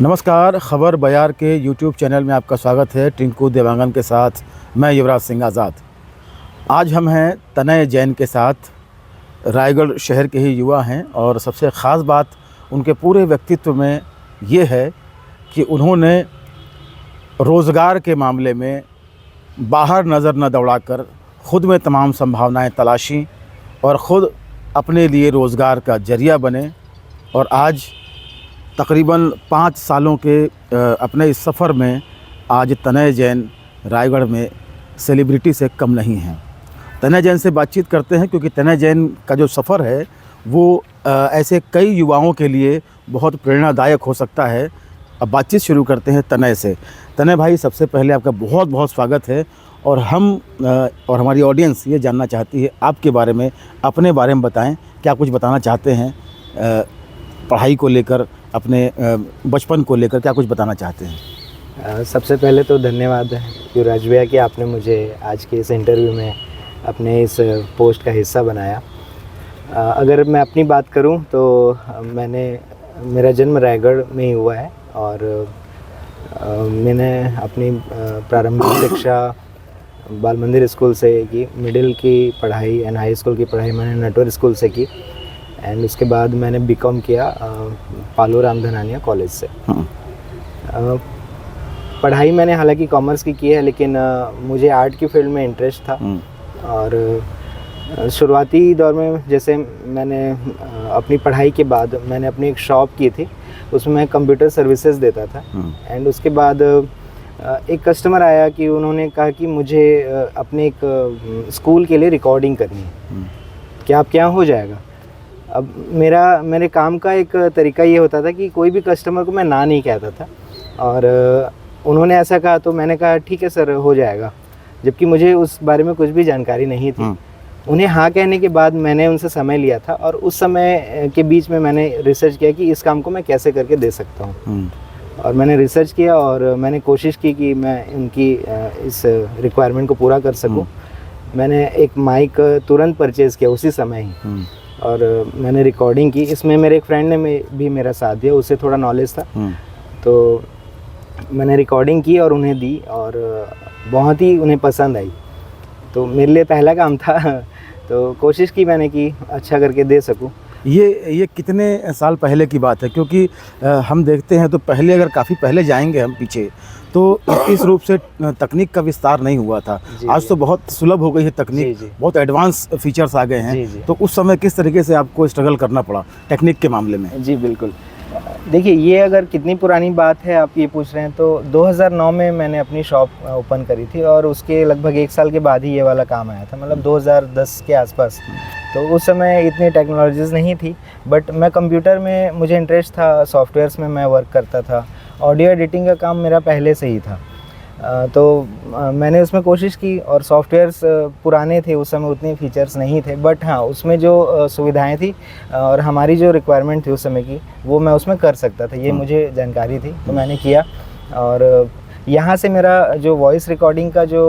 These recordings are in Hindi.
नमस्कार, खबर बयार के यूट्यूब चैनल में आपका स्वागत है। टिंकू देवांगन के साथ मैं युवराज सिंह आज़ाद। आज हम हैं तनय जैन के साथ। रायगढ़ शहर के ही युवा हैं और सबसे ख़ास बात उनके पूरे व्यक्तित्व में ये है कि उन्होंने रोज़गार के मामले में बाहर नज़र न दौड़ाकर ख़ुद में तमाम संभावनाएं तलाशी और ख़ुद अपने लिए रोज़गार का ज़रिया बने और आज तकरीबन 5 सालों के अपने इस सफ़र में आज तनय जैन रायगढ़ में सेलिब्रिटी से कम नहीं हैं। तनय जैन से बातचीत करते हैं क्योंकि तनय जैन का जो सफ़र है वो ऐसे कई युवाओं के लिए बहुत प्रेरणादायक हो सकता है। अब बातचीत शुरू करते हैं तनय से। तनय भाई, सबसे पहले आपका बहुत बहुत स्वागत है और हम और हमारी ऑडियंस ये जानना चाहती है आपके बारे में, अपने बारे में बताएं। क्या कुछ बताना चाहते हैं पढ़ाई को लेकर, अपने बचपन को लेकर क्या कुछ बताना चाहते हैं? सबसे पहले तो धन्यवाद है युवराज भैया कि आपने मुझे आज के इस इंटरव्यू में अपने इस पोस्ट का हिस्सा बनाया। अगर मैं अपनी बात करूं तो मेरा जन्म रायगढ़ में ही हुआ है और मैंने अपनी प्रारंभिक शिक्षा बाल मंदिर स्कूल से की, मिडिल की पढ़ाई एंड हाई स्कूल की पढ़ाई मैंने नटवर स्कूल से की एंड उसके बाद मैंने बीकॉम किया पालो रामधनानिया कॉलेज से। पढ़ाई मैंने हालांकि कॉमर्स की है लेकिन मुझे आर्ट की फील्ड में इंटरेस्ट था और शुरुआती दौर में जैसे मैंने अपनी पढ़ाई के बाद मैंने अपनी एक शॉप की थी, उसमें मैं कंप्यूटर सर्विसेज देता था एंड उसके बाद एक कस्टमर आया कि उन्होंने कहा कि मुझे अपने एक स्कूल के लिए रिकॉर्डिंग करनी है, क्या आप क्या हो जाएगा। अब मेरे काम का एक तरीका ये होता था कि कोई भी कस्टमर को मैं ना नहीं कहता था और उन्होंने ऐसा कहा तो मैंने कहा ठीक है सर, हो जाएगा, जबकि मुझे उस बारे में कुछ भी जानकारी नहीं थी। उन्हें हाँ कहने के बाद मैंने उनसे समय लिया था और उस समय के बीच में मैंने रिसर्च किया कि इस काम को मैं कैसे करके दे सकता हूँ और मैंने रिसर्च किया और मैंने कोशिश की कि मैं उनकी इस रिक्वायरमेंट को पूरा कर सकूँ। मैंने एक माइक तुरंत परचेज़ किया उसी समय ही और मैंने रिकॉर्डिंग की। इसमें मेरे एक फ्रेंड ने भी मेरा साथ दिया, उससे थोड़ा नॉलेज था, तो मैंने रिकॉर्डिंग की और उन्हें दी और बहुत ही उन्हें पसंद आई। तो मेरे लिए पहला काम था तो कोशिश की मैंने कि अच्छा करके दे सकूं। ये कितने साल पहले की बात है? क्योंकि हम देखते हैं तो पहले, अगर काफ़ी पहले जाएंगे हम पीछे, तो इस रूप से तकनीक का विस्तार नहीं हुआ था। आज तो बहुत सुलभ हो गई है तकनीक, बहुत एडवांस फीचर्स आ गए हैं। तो उस समय किस तरीके से आपको स्ट्रगल करना पड़ा टेक्निक के मामले में? जी बिल्कुल, देखिए ये अगर कितनी पुरानी बात है आप ये पूछ रहे हैं तो 2009 में मैंने अपनी शॉप ओपन करी थी और उसके लगभग 1 साल के बाद ही ये वाला काम आया था, मतलब 2010 के आसपास। तो उस समय इतनी टेक्नोलॉजीज़ नहीं थी, बट मैं कंप्यूटर में मुझे इंटरेस्ट था, सॉफ्टवेयर्स में मैं वर्क करता था, ऑडियो एडिटिंग का काम मेरा पहले से ही था। तो मैंने उसमें कोशिश की और सॉफ्टवेयर्स पुराने थे, उस समय उतने फीचर्स नहीं थे, बट हाँ उसमें जो सुविधाएं थी और हमारी जो रिक्वायरमेंट थी उस समय की वो मैं उसमें कर सकता था, ये मुझे जानकारी थी। तो मैंने किया और यहाँ से मेरा जो वॉइस रिकॉर्डिंग का जो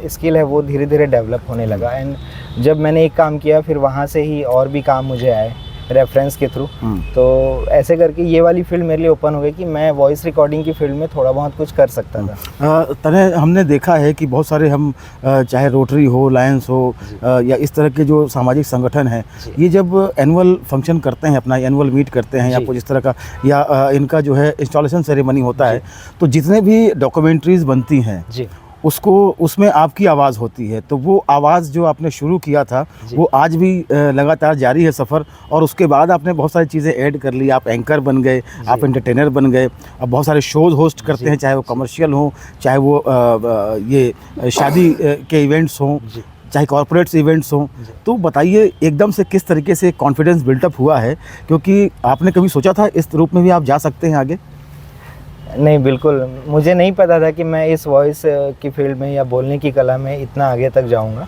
स्किल है वो धीरे धीरे डेवलप होने लगा एंड जब मैंने एक काम किया फिर वहाँ से ही और भी काम मुझे आए रेफरेंस के थ्रू। तो ऐसे करके ये वाली फील्ड मेरे लिए ओपन हो गई कि मैं वॉइस रिकॉर्डिंग की फील्ड में थोड़ा बहुत कुछ कर सकता था। तनय, हमने देखा है कि बहुत सारे हम चाहे रोटरी हो, लायंस हो या इस तरह के जो सामाजिक संगठन हैं, ये जब एनुअल फंक्शन करते हैं, अपना एनुअल मीट करते हैं या कुछ इस तरह का, या इनका जो है इंस्टॉलेशन सेरेमनी होता है, तो जितने भी डॉक्यूमेंट्रीज बनती हैं उसमें आपकी आवाज़ होती है। तो वो आवाज़ जो आपने शुरू किया था वो आज भी लगातार जारी है सफ़र, और उसके बाद आपने बहुत सारी चीज़ें ऐड कर ली। आप एंकर बन गए, आप एंटरटेनर बन गए, अब बहुत सारे शोज़ होस्ट करते हैं, चाहे वो कमर्शियल हो, चाहे वो ये शादी के इवेंट्स हों, चाहे कॉर्पोरेट्स इवेंट्स हों। तो बताइए एकदम से किस तरीके से कॉन्फिडेंस बिल्टअप हुआ है, क्योंकि आपने कभी सोचा था इस रूप में भी आप जा सकते हैं आगे? नहीं, बिल्कुल मुझे नहीं पता था कि मैं इस वॉइस की फील्ड में या बोलने की कला में इतना आगे तक जाऊंगा।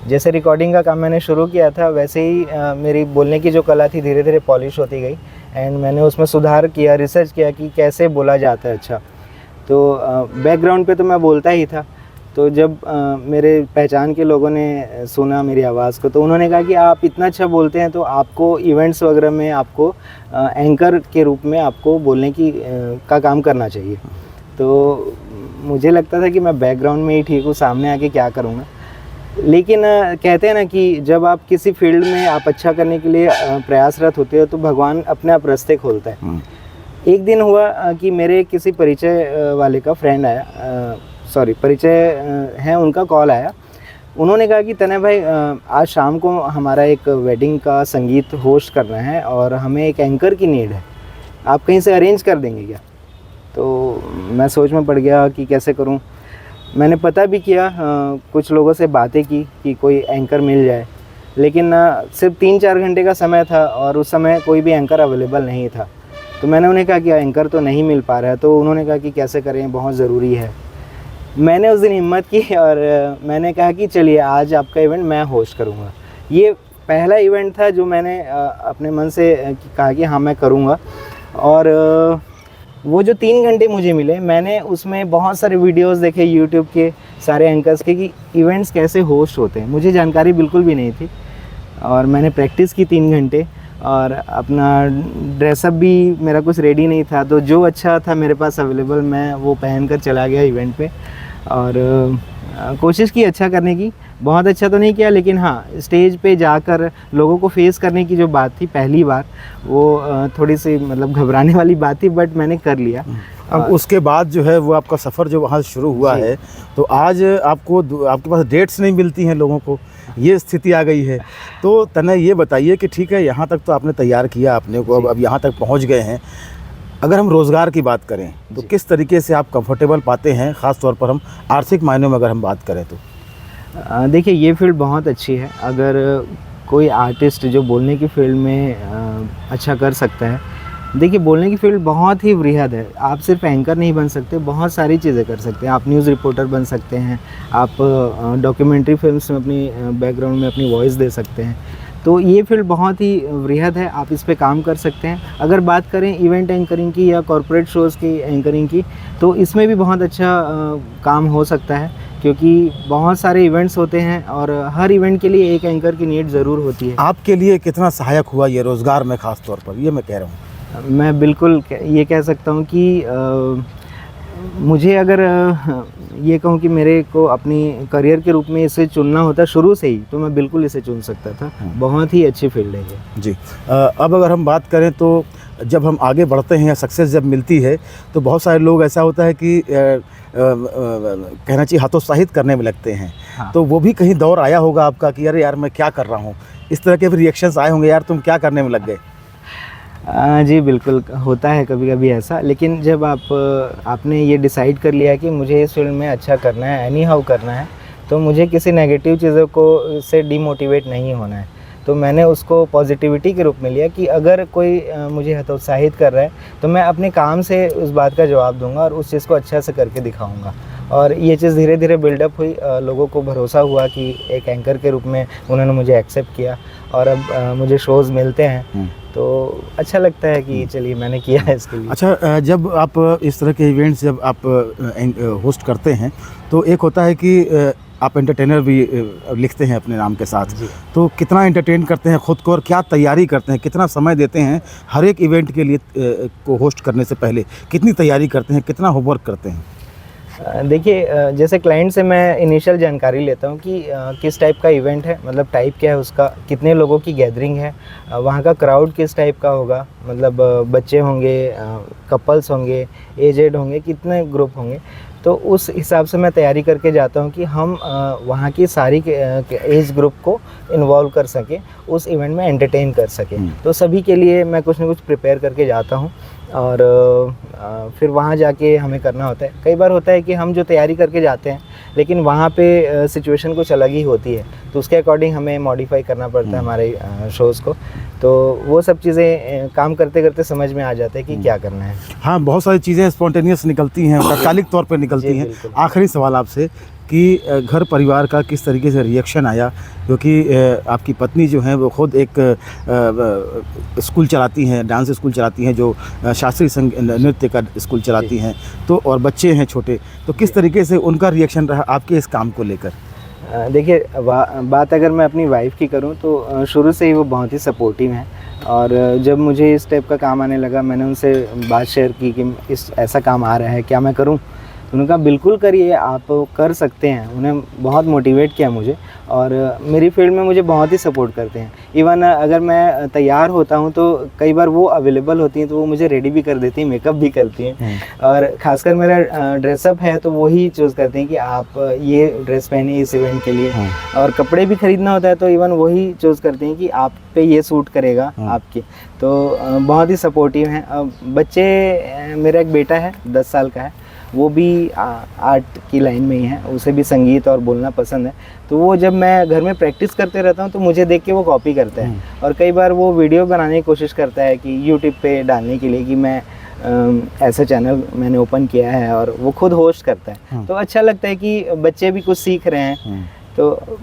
जैसे रिकॉर्डिंग का काम मैंने शुरू किया था वैसे ही मेरी बोलने की जो कला थी धीरे धीरे पॉलिश होती गई एंड मैंने उसमें सुधार किया, रिसर्च किया कि कैसे बोला जाता है। अच्छा, तो बैकग्राउंड पे तो मैं बोलता ही था, तो जब मेरे पहचान के लोगों ने सुना मेरी आवाज़ को, तो उन्होंने कहा कि आप इतना अच्छा बोलते हैं तो आपको इवेंट्स वगैरह में आपको एंकर के रूप में आपको बोलने की का काम करना चाहिए। तो मुझे लगता था कि मैं बैकग्राउंड में ही ठीक हूँ, सामने आके क्या करूँगा। लेकिन कहते हैं ना कि जब आप किसी फील्ड में आप अच्छा करने के लिए प्रयासरत होते हो तो भगवान अपने आप रास्ते खोलता है। एक दिन हुआ कि मेरे किसी परिचय वाले का फ्रेंड आया, परिचय है उनका, कॉल आया। उन्होंने कहा कि तनय भाई आज शाम को हमारा एक वेडिंग का संगीत होस्ट करना है और हमें एक एंकर की नीड है, आप कहीं से अरेंज कर देंगे क्या? तो मैं सोच में पड़ गया कि कैसे करूं। मैंने पता भी किया, कुछ लोगों से बातें की कि कोई एंकर मिल जाए, लेकिन सिर्फ 3-4 घंटे का समय था और उस समय कोई भी एंकर अवेलेबल नहीं था। तो मैंने उन्हें कहा कि एंकर तो नहीं मिल पा रहा है। तो उन्होंने कहा कि कैसे करें, बहुत ज़रूरी है। मैंने उस दिन हिम्मत की और मैंने कहा कि चलिए आज आपका इवेंट मैं होस्ट करूँगा। ये पहला इवेंट था जो मैंने अपने मन से कहा कि हाँ मैं करूँगा। और वो जो 3 घंटे मुझे मिले, मैंने उसमें बहुत सारे वीडियोस देखे यूट्यूब के सारे एंकर्स के कि इवेंट्स कैसे होस्ट होते हैं। मुझे जानकारी बिल्कुल भी नहीं थी और मैंने प्रैक्टिस की 3 घंटे और अपना ड्रेसअप भी मेरा कुछ रेडी नहीं था, तो जो अच्छा था मेरे पास अवेलेबल मैं वो पहन कर चला गया इवेंट पे और कोशिश की अच्छा करने की। बहुत अच्छा तो नहीं किया, लेकिन हाँ स्टेज पे जाकर लोगों को फेस करने की जो बात थी पहली बार, वो थोड़ी सी मतलब घबराने वाली बात थी, बट मैंने कर लिया। अब उसके बाद जो है वो आपका सफ़र जो वहाँ शुरू हुआ है, तो आज आपके पास डेट्स नहीं मिलती हैं लोगों को, ये स्थिति आ गई है। तो तनय ये बताइए कि ठीक है यहाँ तक तो आपने तैयार किया अपने को, अब यहाँ तक पहुँच गए हैं। अगर हम रोज़गार की बात करें तो किस तरीके से आप कंफर्टेबल पाते हैं, ख़ास तौर पर हम आर्थिक मायनों में अगर हम बात करें तो? देखिए ये फील्ड बहुत अच्छी है। अगर कोई आर्टिस्ट जो बोलने की फील्ड में अच्छा कर सकता है, देखिए बोलने की फील्ड बहुत ही वृहद है। आप सिर्फ एंकर नहीं बन सकते, बहुत सारी चीज़ें कर सकते हैं। आप न्यूज़ रिपोर्टर बन सकते हैं, आप डॉक्यूमेंट्री फिल्म्स में अपनी बैकग्राउंड में अपनी वॉइस दे सकते हैं। तो ये फील्ड बहुत ही वृहद है, आप इस पे काम कर सकते हैं। अगर बात करें इवेंट एंकरिंग की या कॉरपोरेट शोज़ की एंकरिंग की, तो इसमें भी बहुत अच्छा काम हो सकता है, क्योंकि बहुत सारे इवेंट्स होते हैं और हर इवेंट के लिए एक एंकर की नीड ज़रूर होती है। आपके लिए कितना सहायक हुआ ये रोज़गार में, ख़ास तौर पर ये मैं कह रहा हूँ? मैं बिल्कुल ये कह सकता हूँ कि मुझे अगर ये कहूँ कि मेरे को अपनी करियर के रूप में इसे चुनना होता शुरू से ही, तो मैं बिल्कुल इसे चुन सकता था। बहुत ही अच्छी फील्ड है ये। जी। अब अगर हम बात करें तो जब हम आगे बढ़ते हैं या सक्सेस जब मिलती है, तो बहुत सारे लोग ऐसा होता है कि कहना चाहिए हतोत्साहित करने में लगते हैं। हाँ। तो वो भी कहीं दौर आया होगा आपका कि अरे यार मैं क्या कर रहा हूँ, इस तरह के भी रिएक्शंस आए होंगे, यार तुम क्या करने में लग गए? जी बिल्कुल होता है कभी कभी ऐसा, लेकिन जब आपने ये डिसाइड कर लिया कि मुझे इस फील्ड में अच्छा करना है, एनी हाउ करना है, तो मुझे किसी नेगेटिव चीज़ों को से डीमोटिवेट नहीं होना है। तो मैंने उसको पॉजिटिविटी के रूप में लिया कि अगर कोई मुझे हतोत्साहित कर रहा है तो मैं अपने काम से उस बात का जवाब दूंगा और उस चीज़ को अच्छा से करके दिखाऊंगा। और ये चीज़ धीरे धीरे बिल्डअप हुई, लोगों को भरोसा हुआ कि एक एंकर के रूप में उन्होंने मुझे एक्सेप्ट किया और अब मुझे शोज़ मिलते हैं, तो अच्छा लगता है कि चलिए मैंने किया है इसके लिए। अच्छा, जब आप इस तरह के इवेंट्स जब आप होस्ट करते हैं, तो एक होता है कि आप एंटरटेनर भी लिखते हैं अपने नाम के साथ, तो कितना एंटरटेन करते हैं खुद को और क्या तैयारी करते हैं, कितना समय देते हैं हर एक इवेंट के लिए को होस्ट करने से पहले, कितनी तैयारी करते हैं, कितना होमवर्क करते हैं? देखिए जैसे क्लाइंट से मैं इनिशियल जानकारी लेता हूँ कि किस टाइप का इवेंट है, मतलब टाइप क्या है उसका, कितने लोगों की गैदरिंग है, वहाँ का क्राउड किस टाइप का होगा, मतलब बच्चे होंगे, कपल्स होंगे, एजेड होंगे, कितने ग्रुप होंगे। तो उस हिसाब से मैं तैयारी करके जाता हूँ कि हम वहाँ की सारी एज ग्रुप को इन्वॉल्व कर सकें, उस इवेंट में एंटरटेन कर सकें। तो सभी के लिए मैं कुछ ना कुछ प्रिपेयर करके जाता हूँ और फिर वहाँ जाके हमें करना होता है। कई बार होता है कि हम जो तैयारी करके जाते हैं लेकिन वहाँ पे सिचुएशन कुछ अलग ही होती है, तो उसके अकॉर्डिंग हमें मॉडिफाई करना पड़ता है हमारे शोज़ को। तो वो सब चीज़ें काम करते करते समझ में आ जाता है कि क्या करना है। हाँ, बहुत सारी चीज़ें स्पॉन्टेनियस निकलती हैं, तात्कालिक तौर पर निकलती हैं। आखिरी सवाल आपसे कि घर परिवार का किस तरीके से रिएक्शन आया, क्योंकि आपकी पत्नी जो हैं वो खुद एक स्कूल चलाती हैं, डांस स्कूल चलाती हैं, जो शास्त्रीय नृत्य का स्कूल चलाती हैं, तो और बच्चे हैं छोटे, तो किस तरीके से उनका रिएक्शन रहा आपके इस काम को लेकर? देखिए, बात अगर मैं अपनी वाइफ़ की करूं तो शुरू से ही वो बहुत ही सपोर्टिव हैं। और जब मुझे इस टाइप का काम आने लगा, मैंने उनसे बात शेयर की कि इस ऐसा काम आ रहा है, क्या मैं करूं? तो उन्होंने कहा बिल्कुल करिए, आप कर सकते हैं। उन्हें बहुत मोटिवेट किया मुझे, और मेरी फील्ड में मुझे बहुत ही सपोर्ट करते हैं। इवन अगर मैं तैयार होता हूं तो कई बार वो अवेलेबल होती हैं, तो वो मुझे रेडी भी कर देती हैं, मेकअप भी करती हैं। और ख़ासकर मेरा ड्रेसअप है तो वही चूज़ करते हैं कि आप ये ड्रेस पहनिए इस इवेंट के लिए। और कपड़े भी ख़रीदना होता है तो इवन वही चूज़ करते हैं कि आप पे ये सूट करेगा आपके। तो बहुत ही सपोर्टिव हैं। बच्चे, मेरा एक बेटा है 10 साल का है, वो भी आर्ट की लाइन में ही है, उसे भी संगीत और बोलना पसंद है। तो वो जब मैं घर में प्रैक्टिस करते रहता हूँ तो मुझे देख के वो कॉपी करता है, और कई बार वो वीडियो बनाने की कोशिश करता है कि यूट्यूब पे डालने के लिए कि मैं ऐसा चैनल मैंने ओपन किया है, और वो खुद होस्ट करता है। तो अच्छा लगता है कि बच्चे भी कुछ सीख रहे हैं। तो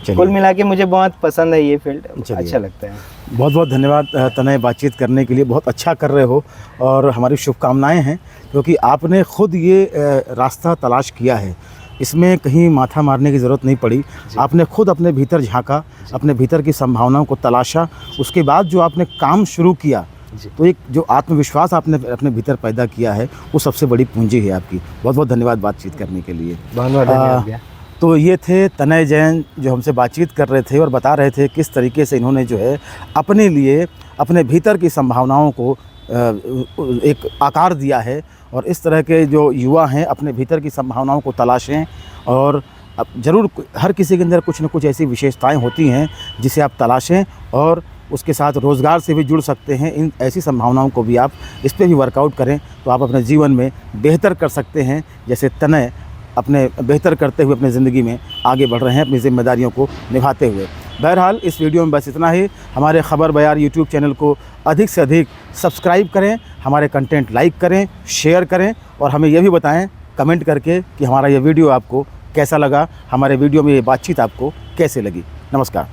कुल मिला के मुझे बहुत पसंद है ये फील्ड, अच्छा लगता है। बहुत बहुत धन्यवाद तनय, बातचीत करने के लिए। बहुत अच्छा कर रहे हो और हमारी शुभकामनाएं हैं, क्योंकि आपने खुद ये रास्ता तलाश किया है, इसमें कहीं माथा मारने की ज़रूरत नहीं पड़ी। आपने खुद अपने भीतर झांका, अपने भीतर की संभावनाओं को तलाशा, उसके बाद जो आपने काम शुरू किया, तो एक जो आत्मविश्वास आपने अपने भीतर पैदा किया है, वो सबसे बड़ी पूंजी है आपकी। बहुत बहुत धन्यवाद बातचीत करने के लिए। बहुत बहुत धन्यवाद। तो ये थे तनय जैन जो हमसे बातचीत कर रहे थे और बता रहे थे किस तरीके से इन्होंने जो है अपने लिए अपने भीतर की संभावनाओं को एक आकार दिया है। और इस तरह के जो युवा हैं अपने भीतर की संभावनाओं को तलाशें, और अब ज़रूर हर किसी के अंदर कुछ न कुछ ऐसी विशेषताएं होती हैं जिसे आप तलाशें, और उसके साथ रोज़गार से भी जुड़ सकते हैं। इन ऐसी संभावनाओं को भी आप इस पर भी वर्कआउट करें तो आप अपने जीवन में बेहतर कर सकते हैं, जैसे तनय अपने बेहतर करते हुए अपनी ज़िंदगी में आगे बढ़ रहे हैं, अपनी ज़िम्मेदारियों को निभाते हुए। बहरहाल इस वीडियो में बस इतना ही। हमारे खबर बयार यूट्यूब चैनल को अधिक से अधिक सब्सक्राइब करें, हमारे कंटेंट लाइक करें, शेयर करें, और हमें यह भी बताएं कमेंट करके कि हमारा ये वीडियो आपको कैसा लगा, हमारे वीडियो में ये बातचीत आपको कैसे लगी। नमस्कार।